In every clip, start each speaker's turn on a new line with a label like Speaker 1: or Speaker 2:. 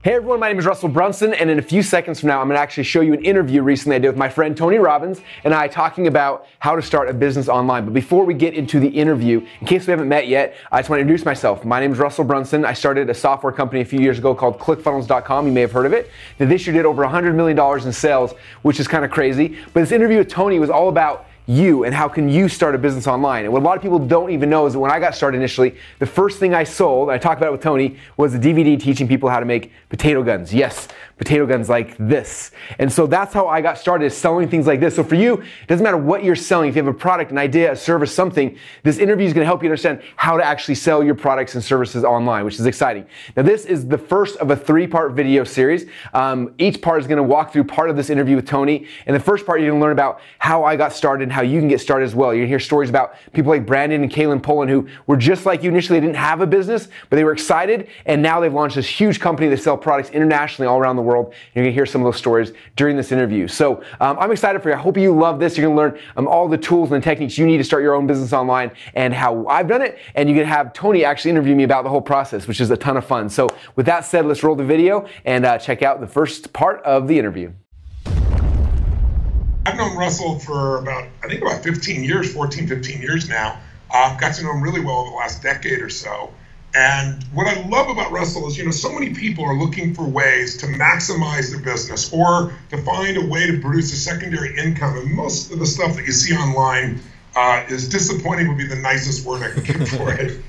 Speaker 1: Hey everyone, my name is Russell Brunson, and in a few seconds from now, I'm going to actually show you an interview recently I did with my friend Tony Robbins and I talking about how to start a business online. But before we get into the interview, in case we haven't met yet, I just want to introduce myself. My name is Russell Brunson. I started a software company a few years ago called Clickfunnels.com. You may have heard of it. That this year did over $100 million in sales, which is kind of crazy. But this interview with Tony was all about you and how can you start a business online. And what a lot of people don't even know is that when I got started initially, the first thing I sold, I talked about it with Tony, was a DVD teaching people how to make potato guns. Yes, potato guns like this. And so that's how I got started, selling things like this. So for you, it doesn't matter what you're selling. If you have a product, an idea, a service, something, this interview is going to help you understand how to actually sell your products and services online, which is exciting. Now this is the first of a 3-part video series. Each part is going to walk through part of this interview with Tony. And the first part, you're going to learn about how I got started and how you can get started as well. You're going to hear stories about people like Brandon and Kaylin Poland who were just like you initially. They didn't have a business, but they were excited, and now they've launched this huge company that sell products internationally all around the world. You're going to hear some of those stories during this interview. So I'm excited for you. I hope you love this. You're going to learn all the tools and techniques you need to start your own business online and how I've done it, and you're going to have Tony actually interview me about the whole process, which is a ton of fun. So with that said, let's roll the video and check out the first part of the interview.
Speaker 2: I've known Russell for about 15 years, 14, 15 years now. Got to know him really well over the last decade or so. And what I love about Russell is, so many people are looking for ways to maximize their business or to find a way to produce a secondary income. And most of the stuff that you see online is disappointing would be the nicest word I could give for it.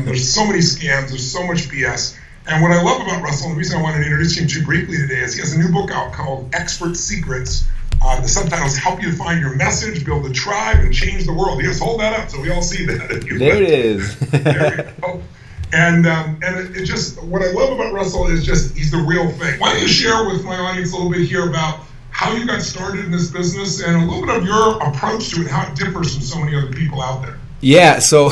Speaker 2: There's so many scams, there's so much BS. And what I love about Russell, and the reason I wanted to introduce him to you briefly today, is he has a new book out called Expert Secrets. The subtitles help you to find your message, build a tribe, and change the world. Yes, hold that up so we all see that.
Speaker 1: There it is.
Speaker 2: There we go. And it just, what I love about Russell is just, he's the real thing. Why don't you share with my audience a little bit here about how you got started in this business and a little bit of your approach to it, how it differs from so many other people out there.
Speaker 1: Yeah, so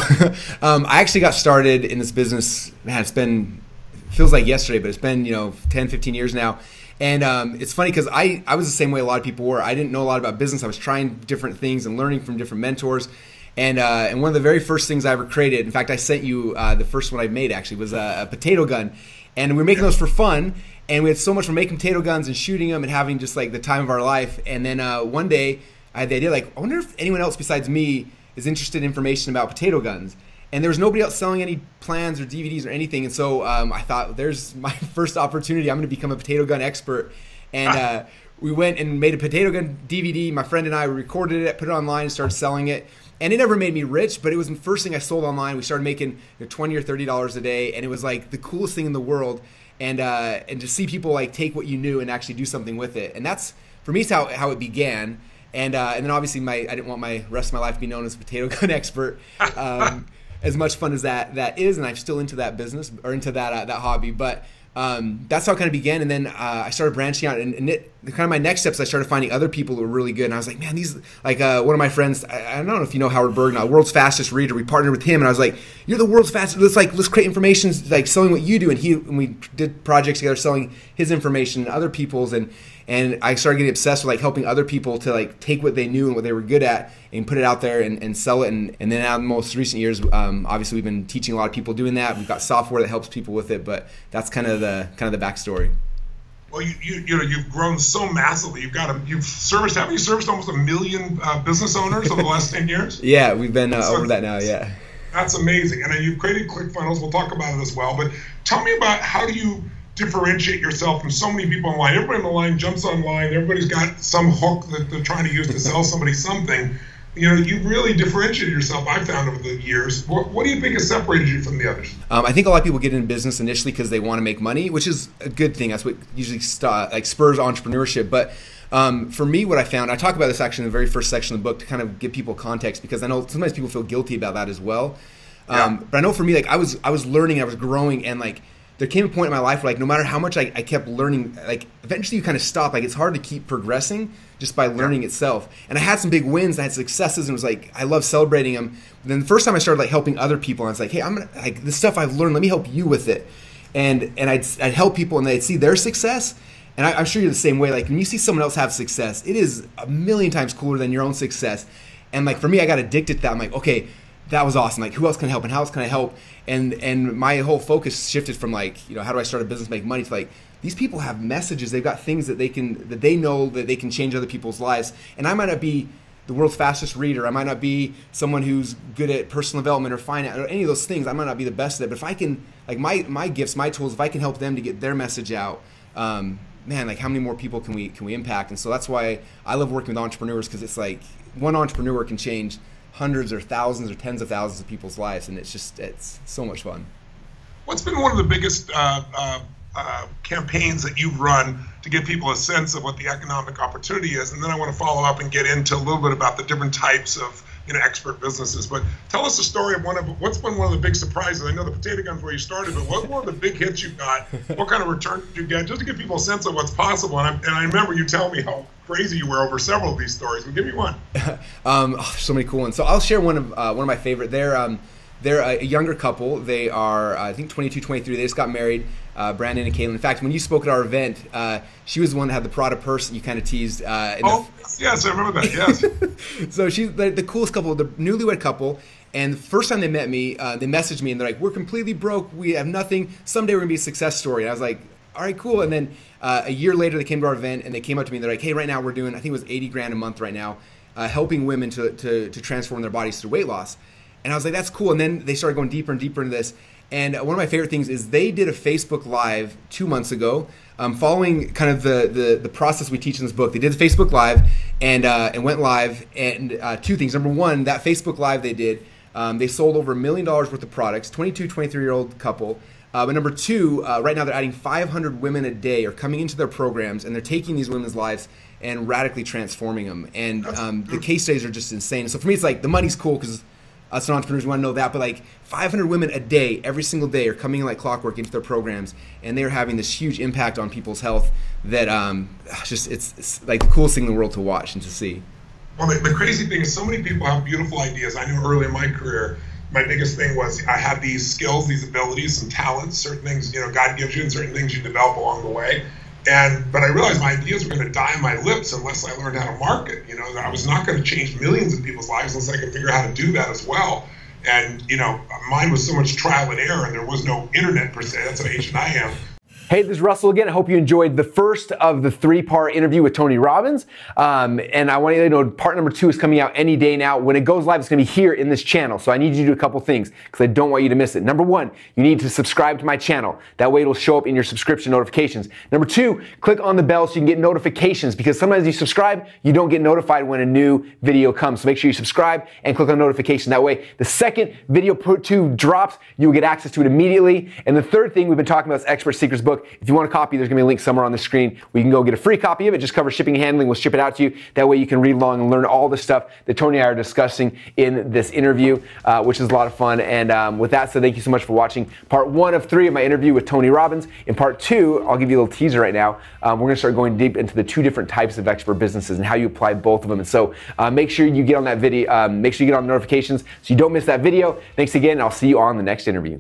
Speaker 1: I actually got started in this business, man, feels like yesterday, but it's been 10, 15 years now. And it's funny because I was the same way a lot of people were. I didn't know a lot about business. I was trying different things and learning from different mentors. And one of the very first things I ever created, in fact, I sent you the first one I made actually, was a potato gun. And we were making those for fun. And we had so much fun making potato guns and shooting them and having just like the time of our life. And then one day I had the idea, like, I wonder if anyone else besides me is interested in information about potato guns. And there was nobody else selling any plans or DVDs or anything. And so I thought, there's my first opportunity. I'm going to become a potato gun expert. And we went and made a potato gun DVD. My friend and I recorded it, put it online, and started selling it. And it never made me rich, but it was the first thing I sold online. We started making $20 or $30 a day. And it was like the coolest thing in the world. And to see people like take what you knew and actually do something with it. And that's, for me, is how it began. And then obviously I didn't want my rest of my life to be known as a potato gun expert. As much fun as that is, and I'm still into that business or into that hobby, but that's how it kind of began. And then I started branching out, and kind of my next steps, I started finding other people who were really good, and I was like, man, these, like one of my friends, I don't know if you know Howard Berg, now world's fastest reader. We partnered with him, and I was like, you're the world's fastest. Let's create information like selling what you do, and we did projects together selling his information and other people's, and I started getting obsessed with like helping other people to like take what they knew and what they were good at and put it out there and sell it. And then now in the most recent years, obviously we've been teaching a lot of people doing that. We've got software that helps people with it, but that's kind of the backstory.
Speaker 2: Well, you've grown so massively. Haven't you serviced almost 1 million business owners over the last 10 years?
Speaker 1: Yeah, we've been over that now. Yeah.
Speaker 2: That's amazing. And then you've created ClickFunnels. We'll talk about it as well. But tell me about how do you differentiate yourself from so many people online. Everybody on the line jumps online. Everybody's got some hook that they're trying to use to sell somebody something. You've really differentiated yourself, I've found, over the years. What do you think has separated you from the others?
Speaker 1: I think a lot of people get in business initially because they want to make money, which is a good thing. That's what usually spurs entrepreneurship. But for me, what I found, I talk about this actually in the very first section of the book to kind of give people context, because I know sometimes people feel guilty about that as well. But I know for me, like I was learning, I was growing, and like there came a point in my life where like no matter how much I kept learning, like eventually you kind of stop. Like it's hard to keep progressing just by learning itself. And I had some big wins, I had successes, and it was like I love celebrating them. But then the first time I started like helping other people, I was like, hey, I'm gonna like this stuff I've learned, let me help you with it. And I'd help people, and they'd see their success. And I'm sure you're the same way. Like when you see someone else have success, it is a million times cooler than your own success. And like for me, I got addicted to that. I'm like, okay, that was awesome. Like, who else can help and how else can I help? And my whole focus shifted from like, how do I start a business, make money, to like, these people have messages. They've got things that they know that they can change other people's lives. And I might not be the world's fastest reader. I might not be someone who's good at personal development or finance or any of those things. I might not be the best at it. But if I can, like my gifts, my tools, if I can help them to get their message out, man, like how many more people can we impact? And so that's why I love working with entrepreneurs, because it's like one entrepreneur can change hundreds or thousands or tens of thousands of people's lives, and it's so much fun.
Speaker 2: What's been one of the biggest campaigns that you've run to give people a sense of what the economic opportunity is? And then I want to follow up and get into a little bit about the different types of expert businesses. But tell us the story of what's been one of the big surprises. I know the potato gun's where you started, but what's one of the big hits you got? What kind of return did you get? Just to give people a sense of what's possible. And I remember you telling me how crazy you were over several of these stories. Well, give me one.
Speaker 1: So many cool ones. So I'll share one of my favorite. They're a younger couple. They are, I think, 22, 23. They just got married, Brandon and Caitlin. In fact, when you spoke at our event, she was the one that had the Prada purse that you kind of teased.
Speaker 2: Yes, I remember that, yes.
Speaker 1: So she's the coolest couple, the newlywed couple. And the first time they met me, they messaged me and they're like, we're completely broke. We have nothing. Someday we're going to be a success story. And I was like, all right, cool. And then a year later, they came to our event and they came up to me and they're like, hey, right now we're doing, I think it was 80 grand a month right now, helping women to transform their bodies through weight loss. And I was like, that's cool. And then they started going deeper and deeper into this. And one of my favorite things is they did a Facebook Live 2 months ago, following kind of the process we teach in this book. They did the Facebook Live and went live. And two things. Number one, that Facebook Live they did, they sold over $1 million worth of products, 22, 23-year-old couple. But number two, right now they're adding 500 women a day are coming into their programs, and they're taking these women's lives and radically transforming them. And the case studies are just insane. So for me, it's like the money's cool because us entrepreneurs want to know that, but like 500 women a day, every single day, are coming in like clockwork into their programs, and they're having this huge impact on people's health that it's like the coolest thing in the world to watch and to see.
Speaker 2: Well, the crazy thing is so many people have beautiful ideas. I know early in my career, my biggest thing was I had these skills, these abilities, some talents, certain things, God gives you, and certain things you develop along the way. But I realized my ideas were going to die on my lips unless I learned how to market. I was not going to change millions of people's lives unless I could figure out how to do that as well. And, mine was so much trial and error, and there was no internet per se. That's how Asian I am.
Speaker 1: Hey, this is Russell again. I hope you enjoyed the first of the 3-part interview with Tony Robbins. And I want you to know part number 2 is coming out any day now. When it goes live, it's going to be here in this channel. So I need you to do a couple things because I don't want you to miss it. Number 1, you need to subscribe to my channel. That way it'll show up in your subscription notifications. Number 2, click on the bell so you can get notifications, because sometimes you subscribe, you don't get notified when a new video comes. So make sure you subscribe and click on notification. That way, the second video 2 drops, you'll get access to it immediately. And the third thing we've been talking about is Expert Secrets book. If you want a copy, there's going to be a link somewhere on the screen where you can go get a free copy of it. Just cover shipping and handling. We'll ship it out to you. That way you can read along and learn all the stuff that Tony and I are discussing in this interview, which is a lot of fun. And with that said, thank you so much for watching part 1 of 3 of my interview with Tony Robbins. In part 2, I'll give you a little teaser right now. We're going to start going deep into the 2 different types of expert businesses and how you apply both of them. And so make sure you get on that video. Make sure you get on the notifications so you don't miss that video. Thanks again. And I'll see you on the next interview.